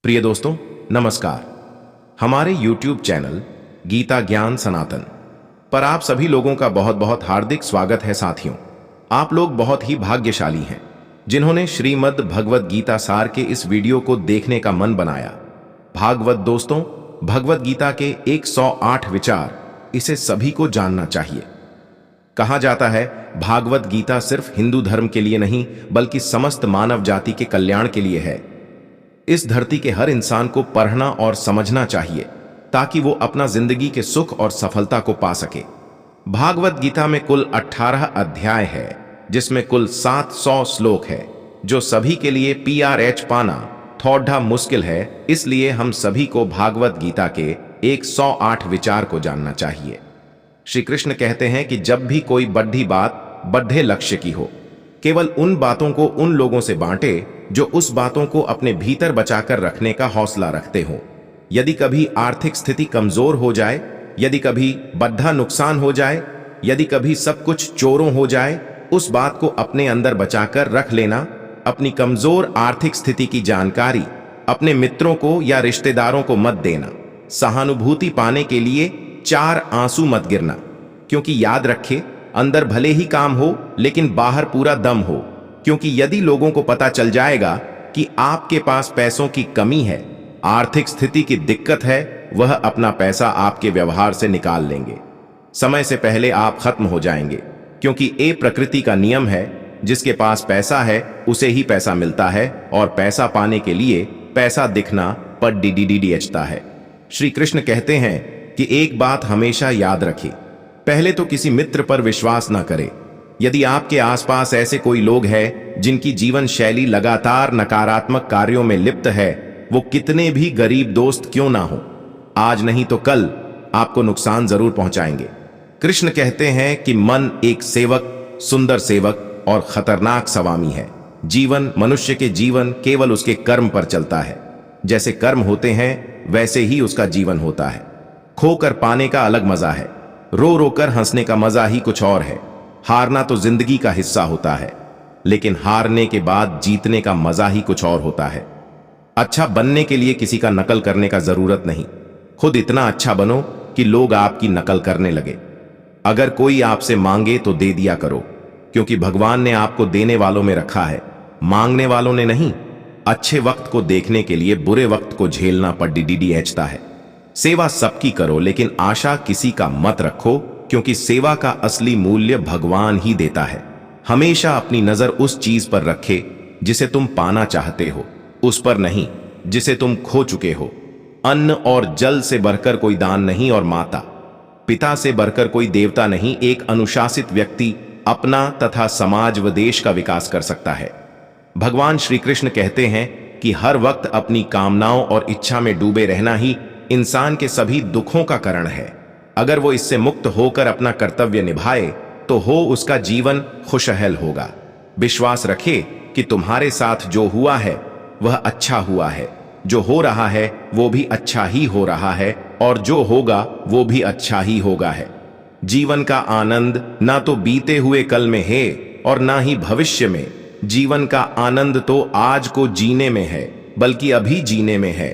प्रिय दोस्तों, नमस्कार। हमारे YouTube चैनल गीता ज्ञान सनातन पर आप सभी लोगों का बहुत बहुत हार्दिक स्वागत है। साथियों, आप लोग बहुत ही भाग्यशाली हैं जिन्होंने श्रीमद् भगवद गीता सार के इस वीडियो को देखने का मन बनाया। भागवत दोस्तों, भगवद गीता के 108 विचार, इसे सभी को जानना चाहिए। कहा जाता है भागवत गीता सिर्फ हिंदू धर्म के लिए नहीं बल्कि समस्त मानव जाति के कल्याण के लिए है। इस धरती के हर इंसान को पढ़ना और समझना चाहिए ताकि वो अपना जिंदगी के सुख और सफलता को पा सके। भागवत गीता में कुल 18 अध्याय है जिसमें कुल 700 श्लोक है जो सभी के लिए PRH पाना थोड़ा मुश्किल है। इसलिए हम सभी को भागवत गीता के 108 विचार को जानना चाहिए। श्री कृष्ण कहते हैं कि जब भी कोई बड़ी बात बड़े लक्ष्य की हो, केवल उन बातों को उन लोगों से बांटे जो उस बातों को अपने भीतर बचाकर रखने का हौसला रखते हो। यदि कभी आर्थिक स्थिति कमजोर हो जाए, यदि कभी बड़ा नुकसान हो जाए, यदि कभी सब कुछ चोरों हो जाए, उस बात को अपने अंदर बचाकर रख लेना। अपनी कमजोर आर्थिक स्थिति की जानकारी अपने मित्रों को या रिश्तेदारों को मत देना। सहानुभूति पाने के लिए 4 आंसू मत गिरना, क्योंकि याद रखे अंदर भले ही काम हो लेकिन बाहर पूरा दम हो। क्योंकि यदि लोगों को पता चल जाएगा कि आपके पास पैसों की कमी है, आर्थिक स्थिति की दिक्कत है, वह अपना पैसा आपके व्यवहार से निकाल लेंगे। समय से पहले आप खत्म हो जाएंगे, क्योंकि ये प्रकृति का नियम है। जिसके पास पैसा है उसे ही पैसा मिलता है और पैसा पाने के लिए पैसा दिखना पर डीडीडीएचता है। श्री कृष्ण कहते हैं कि एक बात हमेशा याद रखें, पहले तो किसी मित्र पर विश्वास ना करें। यदि आपके आसपास ऐसे कोई लोग हैं जिनकी जीवन शैली लगातार नकारात्मक कार्यों में लिप्त है, वो कितने भी गरीब दोस्त क्यों ना हो, आज नहीं तो कल आपको नुकसान जरूर पहुंचाएंगे। कृष्ण कहते हैं कि मन एक सेवक, सुंदर सेवक और खतरनाक स्वामी है। जीवन, मनुष्य के जीवन केवल उसके कर्म पर चलता है। जैसे कर्म होते हैं वैसे ही उसका जीवन होता है। खोकर पाने का अलग मजा है, रो रो कर हंसने का मजा ही कुछ और है। हारना तो जिंदगी का हिस्सा होता है, लेकिन हारने के बाद जीतने का मजा ही कुछ और होता है। अच्छा बनने के लिए किसी का नकल करने का जरूरत नहीं, खुद इतना अच्छा बनो कि लोग आपकी नकल करने लगे। अगर कोई आपसे मांगे तो दे दिया करो, क्योंकि भगवान ने आपको देने वालों में रखा है, मांगने वालों ने नहीं। अच्छे वक्त को देखने के लिए बुरे वक्त को झेलना पर डीडीडीएचता है। सेवा सबकी करो लेकिन आशा किसी का मत रखो, क्योंकि सेवा का असली मूल्य भगवान ही देता है। हमेशा अपनी नजर उस चीज पर रखे जिसे तुम पाना चाहते हो, उस पर नहीं जिसे तुम खो चुके हो। अन्न और जल से बढ़कर कोई दान नहीं और माता पिता से बढ़कर कोई देवता नहीं। एक अनुशासित व्यक्ति अपना तथा समाज व देश का विकास कर सकता है। भगवान श्री कृष्ण कहते हैं कि हर वक्त अपनी कामनाओं और इच्छा में डूबे रहना ही इंसान के सभी दुखों का कारण है। अगर वो इससे मुक्त होकर अपना कर्तव्य निभाए तो हो उसका जीवन खुशहाल होगा। विश्वास रखे कि तुम्हारे साथ जो हुआ है वह अच्छा हुआ है, जो हो रहा है वो भी अच्छा ही हो रहा है, और जो होगा वो भी अच्छा ही होगा है। जीवन का आनंद ना तो बीते हुए कल में है और ना ही भविष्य में। जीवन का आनंद तो आज को जीने में है, बल्कि अभी जीने में है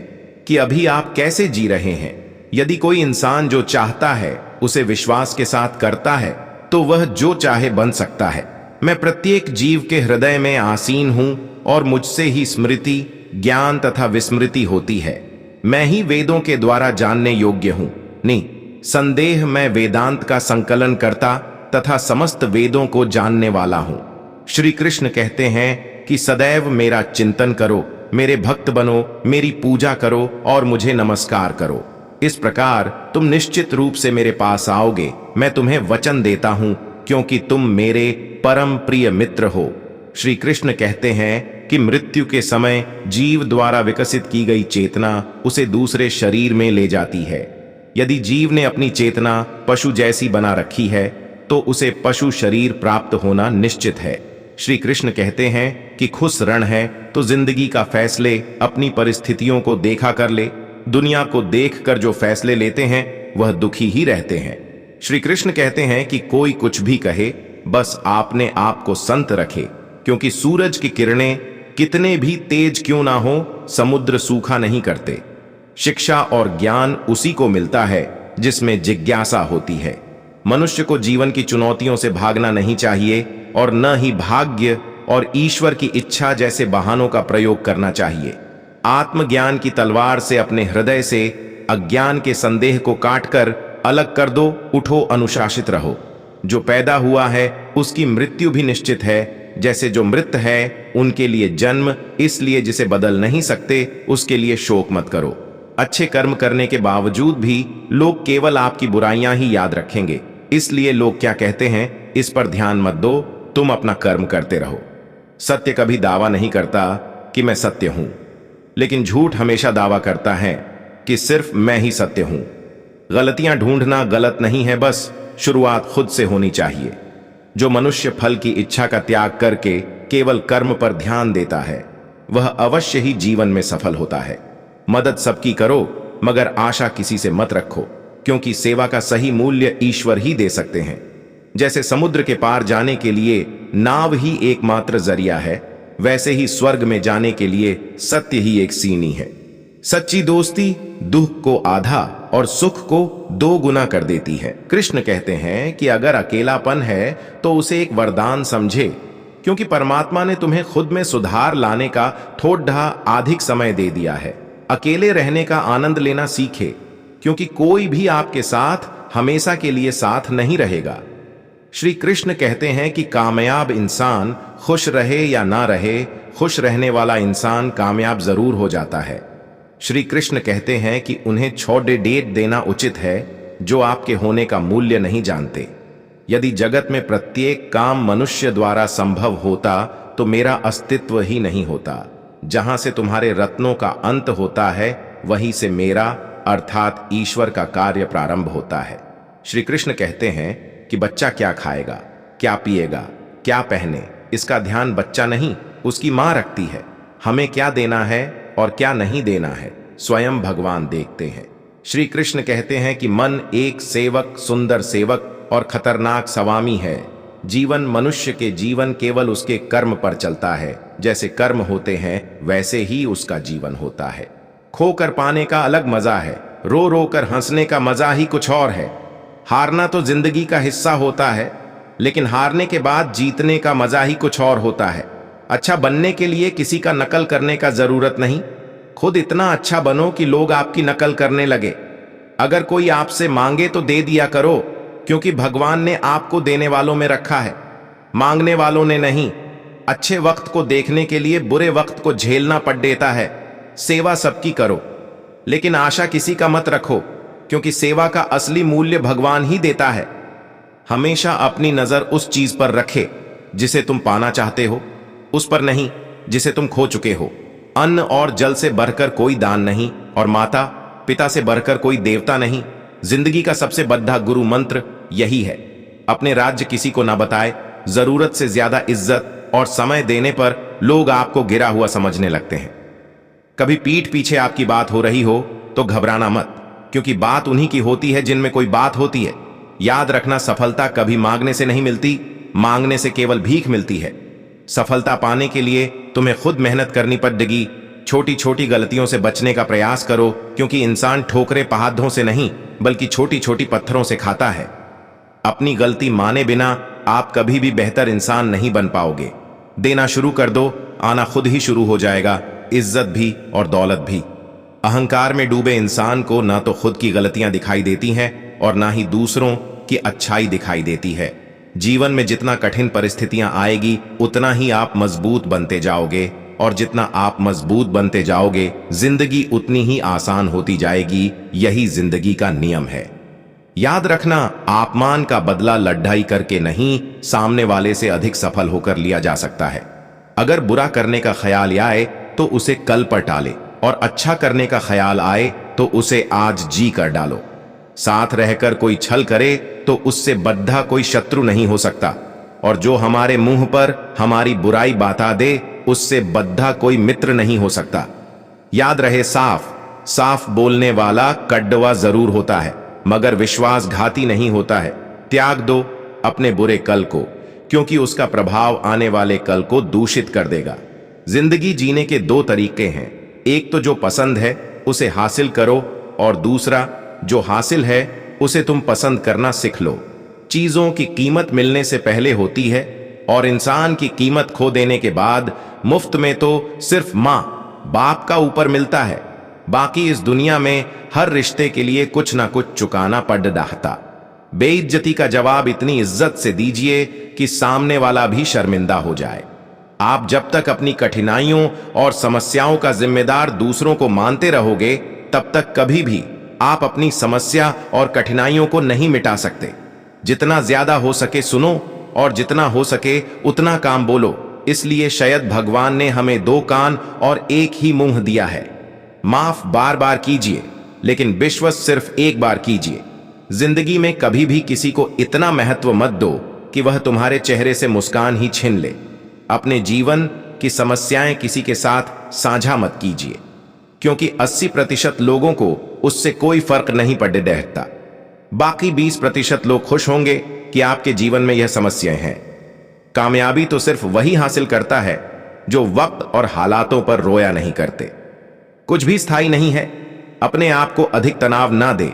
कि अभी आप कैसे जी रहे हैं। यदि कोई इंसान जो चाहता है उसे विश्वास के साथ करता है तो वह जो चाहे बन सकता है। मैं प्रत्येक जीव के हृदय में आसीन हूं और मुझसे ही स्मृति, ज्ञान तथा विस्मृति होती है। मैं ही वेदों के द्वारा जानने योग्य हूं, नहीं संदेह मैं वेदांत का संकलन करता तथा समस्त वेदों को जानने वाला हूं। श्री कृष्ण कहते हैं कि सदैव मेरा चिंतन करो, मेरे भक्त बनो, मेरी पूजा करो और मुझे नमस्कार करो। इस प्रकार तुम निश्चित रूप से मेरे पास आओगे। मैं तुम्हें वचन देता हूं, क्योंकि तुम मेरे परम प्रिय मित्र हो। श्री कृष्ण कहते हैं कि मृत्यु के समय जीव द्वारा विकसित की गई चेतना उसे दूसरे शरीर में ले जाती है। यदि जीव ने अपनी चेतना पशु जैसी बना रखी है तो उसे पशु शरीर प्राप्त होना निश्चित है। श्री कृष्ण कहते हैं कि खुश रण है तो जिंदगी का फैसले अपनी परिस्थितियों को देखा कर ले। दुनिया को देखकर जो फैसले लेते हैं वह दुखी ही रहते हैं। श्री कृष्ण कहते हैं कि कोई कुछ भी कहे, बस आपने आप को संत रखे, क्योंकि सूरज की किरणें कितने भी तेज क्यों ना हो, समुद्र सूखा नहीं करते। शिक्षा और ज्ञान उसी को मिलता है जिसमें जिज्ञासा होती है। मनुष्य को जीवन की चुनौतियों से भागना नहीं चाहिए और न ही भाग्य और ईश्वर की इच्छा जैसे बहानों का प्रयोग करना चाहिए। आत्मज्ञान की तलवार से अपने हृदय से अज्ञान के संदेह को काटकर अलग कर दो। उठो, अनुशासित रहो। जो पैदा हुआ है उसकी मृत्यु भी निश्चित है, जैसे जो मृत है उनके लिए जन्म, इसलिए जिसे बदल नहीं सकते उसके लिए शोक मत करो। अच्छे कर्म करने के बावजूद भी लोग केवल आपकी बुराइयां ही याद रखेंगे, इसलिए लोग क्या कहते हैं इस पर ध्यान मत दो, तुम अपना कर्म करते रहो। सत्य कभी दावा नहीं करता कि मैं सत्य हूं, लेकिन झूठ हमेशा दावा करता है कि सिर्फ मैं ही सत्य हूं। गलतियां ढूंढना गलत नहीं है, बस शुरुआत खुद से होनी चाहिए। जो मनुष्य फल की इच्छा का त्याग करके केवल कर्म पर ध्यान देता है वह अवश्य ही जीवन में सफल होता है। मदद सबकी करो मगर आशा किसी से मत रखो, क्योंकि सेवा का सही मूल्य ईश्वर ही दे सकते हैं। जैसे समुद्र के पार जाने के लिए नाव ही एकमात्र जरिया है, वैसे ही स्वर्ग में जाने के लिए सत्य ही एक सीढ़ी है। सच्ची दोस्ती दुख को आधा और सुख को 2 गुना कर देती है। कृष्ण कहते हैं कि अगर अकेलापन है तो उसे एक वरदान समझे, क्योंकि परमात्मा ने तुम्हें खुद में सुधार लाने का थोड़ा अधिक समय दे दिया है। अकेले रहने का आनंद लेना सीखे, क्योंकि कोई भी आपके साथ हमेशा के लिए साथ नहीं रहेगा। श्री कृष्ण कहते हैं कि कामयाब इंसान खुश रहे या ना रहे, खुश रहने वाला इंसान कामयाब जरूर हो जाता है। श्री कृष्ण कहते हैं कि उन्हें छोड़े डेट देना उचित है जो आपके होने का मूल्य नहीं जानते। यदि जगत में प्रत्येक काम मनुष्य द्वारा संभव होता तो मेरा अस्तित्व ही नहीं होता। जहां से तुम्हारे रत्नों का अंत होता है वहीं से मेरा अर्थात ईश्वर का कार्य प्रारंभ होता है। श्री कृष्ण कहते हैं कि बच्चा क्या खाएगा, क्या पिएगा, क्या पहने, इसका ध्यान बच्चा नहीं उसकी मां रखती है। हमें क्या देना है और क्या नहीं देना है स्वयं भगवान देखते हैं। श्री कृष्ण कहते हैं कि मन एक सेवक, सुंदर सेवक और खतरनाक स्वामी है। जीवन मनुष्य के जीवन केवल उसके कर्म पर चलता है। जैसे कर्म होते हैं वैसे ही उसका जीवन होता है। खोकर पाने का अलग मजा है, रो रो कर हंसने का मजा ही कुछ और है। हारना तो जिंदगी का हिस्सा होता है, लेकिन हारने के बाद जीतने का मजा ही कुछ और होता है। अच्छा बनने के लिए किसी का नकल करने का जरूरत नहीं, खुद इतना अच्छा बनो कि लोग आपकी नकल करने लगे। अगर कोई आपसे मांगे तो दे दिया करो, क्योंकि भगवान ने आपको देने वालों में रखा है, मांगने वालों ने नहीं। अच्छे वक्त को देखने के लिए बुरे वक्त को झेलना पड़ देता है। सेवा सबकी करो, लेकिन आशा किसी का मत रखो, क्योंकि सेवा का असली मूल्य भगवान ही देता है। हमेशा अपनी नजर उस चीज पर रखे जिसे तुम पाना चाहते हो, उस पर नहीं जिसे तुम खो चुके हो। अन्न और जल से बढ़कर कोई दान नहीं और माता पिता से बढ़कर कोई देवता नहीं। जिंदगी का सबसे बड़ा गुरु मंत्र यही है। अपने राज्य किसी को ना बताए। जरूरत से ज्यादा इज्जत और समय देने पर लोग आपको गिरा हुआ समझने लगते हैं। कभी पीठ पीछे आपकी बात हो रही हो तो घबराना मत, क्योंकि बात उन्हीं की होती है जिनमें कोई बात होती है। याद रखना, सफलता कभी मांगने से नहीं मिलती, मांगने से केवल भीख मिलती है। सफलता पाने के लिए तुम्हें खुद मेहनत करनी पड़ेगी। छोटी छोटी गलतियों से बचने का प्रयास करो, क्योंकि इंसान ठोकरे पहाड़ों से नहीं बल्कि छोटी छोटी पत्थरों से खाता है। अपनी गलती माने बिना आप कभी भी बेहतर इंसान नहीं बन पाओगे। देना शुरू कर दो, आना खुद ही शुरू हो जाएगा, इज्जत भी और दौलत भी। अहंकार में डूबे इंसान को ना तो खुद की गलतियां दिखाई देती हैं और ना ही दूसरों की अच्छाई दिखाई देती है। जीवन में जितना कठिन परिस्थितियां आएगी उतना ही आप मजबूत बनते जाओगे, और जितना आप मजबूत बनते जाओगे जिंदगी उतनी ही आसान होती जाएगी। यही जिंदगी का नियम है। याद रखना, अपमान का बदला लड़ाई करके नहीं, सामने वाले से अधिक सफल होकर लिया जा सकता है। अगर बुरा करने का ख्याल आए तो उसे कल पर टाले, और अच्छा करने का ख्याल आए तो उसे आज जी कर डालो। साथ रहकर कोई छल करे तो उससे बद्धा कोई शत्रु नहीं हो सकता, और जो हमारे मुंह पर हमारी बुराई बता दे उससे बद्धा कोई मित्र नहीं हो सकता। याद रहे, साफ साफ बोलने वाला कड़वा जरूर होता है मगर विश्वासघाती नहीं होता है। त्याग दो अपने बुरे कल को, क्योंकि उसका प्रभाव आने वाले कल को दूषित कर देगा। जिंदगी जीने के 2 तरीके हैं, एक तो जो पसंद है उसे हासिल करो, और दूसरा जो हासिल है उसे तुम पसंद करना सीख लो। चीजों की कीमत मिलने से पहले होती है, और इंसान की कीमत खो देने के बाद मुफ्त में तो सिर्फ मां बाप का ऊपर मिलता है। बाकी इस दुनिया में हर रिश्ते के लिए कुछ ना कुछ चुकाना पड़ रहा। बेइज्जती का जवाब इतनी इज्जत से दीजिए कि सामने वाला भी शर्मिंदा हो जाए। आप जब तक अपनी कठिनाइयों और समस्याओं का जिम्मेदार दूसरों को मानते रहोगे, तब तक कभी भी आप अपनी समस्या और कठिनाइयों को नहीं मिटा सकते। जितना ज्यादा हो सके सुनो, और जितना हो सके उतना काम बोलो। इसलिए शायद भगवान ने हमें 2 कान और एक ही मुंह दिया है। माफ बार बार कीजिए, लेकिन विश्वास सिर्फ एक बार कीजिए। जिंदगी में कभी भी किसी को इतना महत्व मत दो कि वह तुम्हारे चेहरे से मुस्कान ही छीन ले। अपने जीवन की समस्याएं किसी के साथ साझा मत कीजिए, क्योंकि 80% लोगों को उससे कोई फर्क नहीं पड़ने देता। बाकी 20% लोग खुश होंगे कि आपके जीवन में यह समस्याएं हैं। कामयाबी तो सिर्फ वही हासिल करता है जो वक्त और हालातों पर रोया नहीं करते। कुछ भी स्थायी नहीं है। अपने आप को अधिक तनाव ना दे,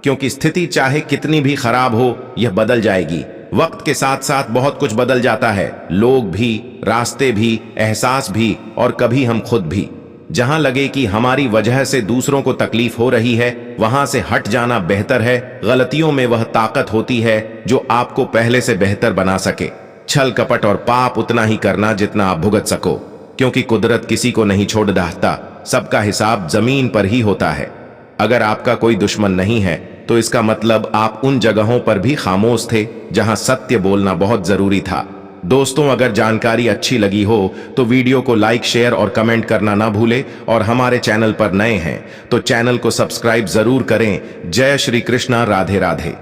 क्योंकि स्थिति चाहे कितनी भी खराब हो, यह बदल जाएगी। वक्त के साथ साथ बहुत कुछ बदल जाता है, लोग भी, रास्ते भी, एहसास भी, और कभी हम खुद भी। जहां लगे कि हमारी वजह से दूसरों को तकलीफ हो रही है, वहां से हट जाना बेहतर है। गलतियों में वह ताकत होती है जो आपको पहले से बेहतर बना सके। छल कपट और पाप उतना ही करना जितना आप भुगत सको, क्योंकि कुदरत किसी को नहीं छोड़ देता। सबका हिसाब जमीन पर ही होता है। अगर आपका कोई दुश्मन नहीं है, तो इसका मतलब आप उन जगहों पर भी खामोश थे जहां सत्य बोलना बहुत जरूरी था। दोस्तों, अगर जानकारी अच्छी लगी हो तो वीडियो को लाइक, शेयर और कमेंट करना ना भूले, और हमारे चैनल पर नए हैं तो चैनल को सब्सक्राइब जरूर करें। जय श्री कृष्णा, राधे राधे।